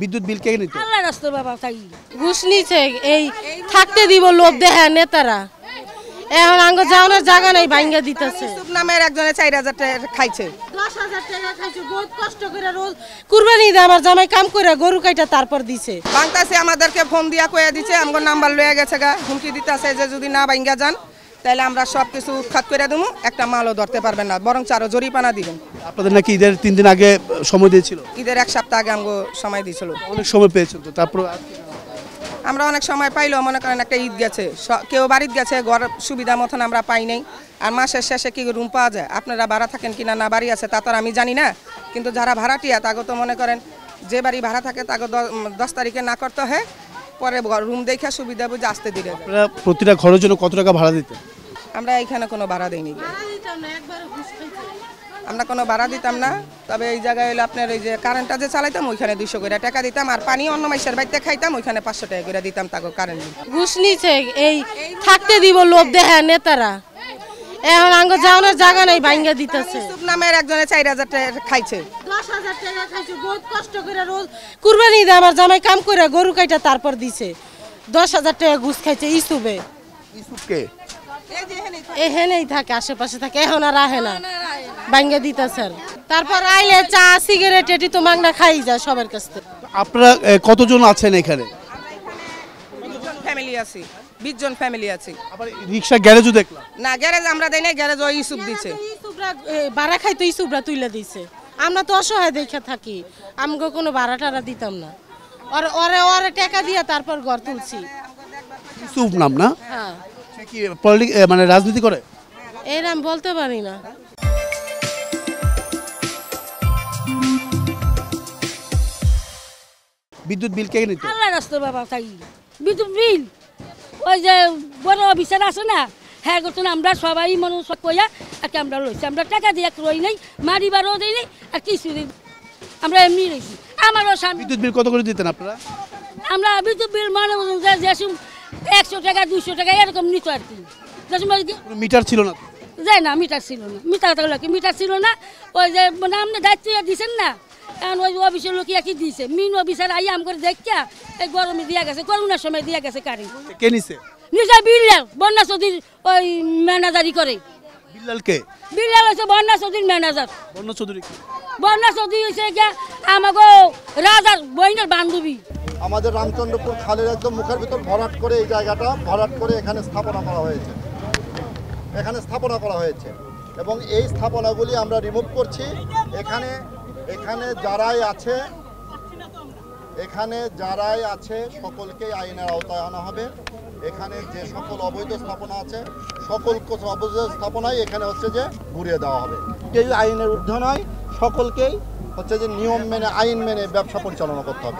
বিদ্যুৎ বিল কে নিত? আল্লাহ রাস্তার বাবা তাই ঘুষ নিছে এই থাকতে দিব লোভ দেখে নেতারা। এখন আঙ্গ যাওয়ার জায়গা নাই ভাঙ্গা দিতেছে। ইউসুফ নামের একজনে 4000 টাকা খাইছে, 10,000 টাকা খাইছে, বহুত কষ্ট করে রোজ কুরবানি দিয়ে আমার জামাই কাম করে গরু কাইটা তারপর দিছে। বাংতাসে আমাদেরকে ফোন দিয়া কয়ে দিছে, আমগো নাম্বার লয়ে গেছে গা, হুমকি দিতেছে যে যদি না ভাঙ্গা যান তাহলে আমরা সব কিছু উৎখাত করে দেবো, একটা মালও ধরতে পারবেন না, বরং আরো জরিমানা দিবেন। আপনাদের নাকি ঈদের 3 দিন আগে সময় দিয়েছিল? ঈদের 1 সপ্তাহ আগে আমগো সময় দিয়েছিল। অনেক সময় পেয়েছেন তো, তারপর আমরা অনেক সময় পাইলেও মনে করেন একটা ঈদ গেছে, কেউ বাড়িতে গেছে, ঘর সুবিধা মতন আমরা পাই নাই। আর মাসের শেষে কি রুম পাওয়া যায়? আপনারা ভাড়া থাকেন কিনা না বাড়ি আছে তা তো আমি জানি না, কিন্তু যারা ভাড়াটিয়া তাকে তো মনে করেন যে বাড়ি ভাড়া থাকে তাকে 10 তারিখে না করতে হয়, পরে রুম দেখে সুবিধা বুঝে আসতে দিলে। আপনারা প্রতিটা ঘরের জন্য কত টাকা ভাড়া দিতেন? আমরা এখানে কোনো ভাড়া দিইনি, আমরা কোনো ভাড়া দিতাম না। তবে এই জায়গায় হলো আপনার ওই যে কারেন্টটা যে চালাইতাম ওইখানে 200 করে টাকা দিতাম, আর পানি অন্য মাইসের বাড়িতে খাইতাম ওইখানে 500 টাকা করে দিতাম তাকে কারেন্ট। ঘুষ নিছে এই থাকতে দিব লোভ দেখে নেতারা। এখন আঙ্গ যাওয়ার জায়গা নাই ভাঙ্গা দিতেছে। ইউসুফ নামের একজনে 4000 টাকা খাইছে, 10,000 টাকা খাইছে, বহুত কষ্ট করে রোজ কুরবানি দিয়ে আমার জামাই কাম করে গরু কাইটা তারপর দিছে। 10,000 টাকা ঘুষ খাইছে ইসুবে। ইউসুফকে এখানেই থাকে, আশেপাশে থাকে, এখন আর আহে না, ভাঙ্গা দিতেছে। তারপর আইলে চা সিগারেট এটি তো মাংনা খাই যায় সবার কাছ থেকে। আপনারা কতজন আছেন এখানে? 20 জন ফ্যামিলি আছে, 20 জন ফ্যামিলি আছে। আবার রিকশা গ্যারেজও দেখলাম। না গ্যারেজ আমরা দেই না, গ্যারেজ ওই ইউসুফ দিছে। ইসুবরা ভাড়া খাইতো, ইসুবরা তুইলা দিছে। আমরা তো অসহায় দেখে থাকি, আমগো কোনো ভাড়া টাড়া দিতাম না, ওরে ওরে টাকা দিয়ে তারপর ঘর তুলছি। ইউসুফ নাম না? হ্যাঁ। সে কি মানে রাজনীতি করে? এরম বলতে পারি না। বিদ্যুৎ বিল কে নিত? আল্লাহ রাস্তার বাবা তাই বিদ্যুৎ বিল ওই যে বড় অফিসার আছে না, হ্যাঁ করতো না, আমরা সবাই মানুষ কইয়া আর কি আমরা লইছি, আমরা টাকা দিয়ে রই নাই, মারিবারও দিই নাই, আর কিছু দিই আমরা এমনি রয়েছি। আমারও বিদ্যুৎ বিল কত করে দিতেন আপনারা? আমরা বিদ্যুৎ বিল মানে যেসব 100 টাকা 200 টাকা এরকম নিত আর কি। মিটার ছিল না? যায় না, মিটার ছিল না, মিটার ছিল না। ওই যে মানে আপনি দায়িত্ব দিয়েছেন না, এখন ওই অফিসের লোক কি দিয়েছে, মিন অফিসার আই আম করে দেখা এই গরমে দিয়া গেছে, করোনার সময় দিয়া গেছে কারেন্ট। কে নিছে? নিজে বিল্লাল বন্যা চৌধুরীর ওই ম্যানেজারি করে। বিল্লাল কে? বিল্লাল হচ্ছে বন্যা চৌধুরীর ম্যানেজার। বন্যা চৌধুরী? বন্যা চৌধুরী হচ্ছে গিয়া আমাকে রাজার বইনের বান্ধবী। আমাদের রামচন্দ্রপুর খালের একদম মুখের ভিতর ভরাট করে এই জায়গাটা ভরাট করে এখানে স্থাপনা করা হয়েছে, এবং এই স্থাপনাগুলি আমরা রিমুভ করছি। এখানে যারাই আছে সকলকে আইনের আওতায় আনা হবে। এখানে যে সকল অবৈধ স্থাপনা আছে সকল অবৈধ স্থাপনাই এখানে হচ্ছে যে ঘুরিয়ে দেওয়া হবে। কেউ আইনের ঊর্ধ্বে নয়, সকলকেই হচ্ছে যে নিয়ম মেনে আইন মেনে ব্যবসা পরিচালনা করতে হবে।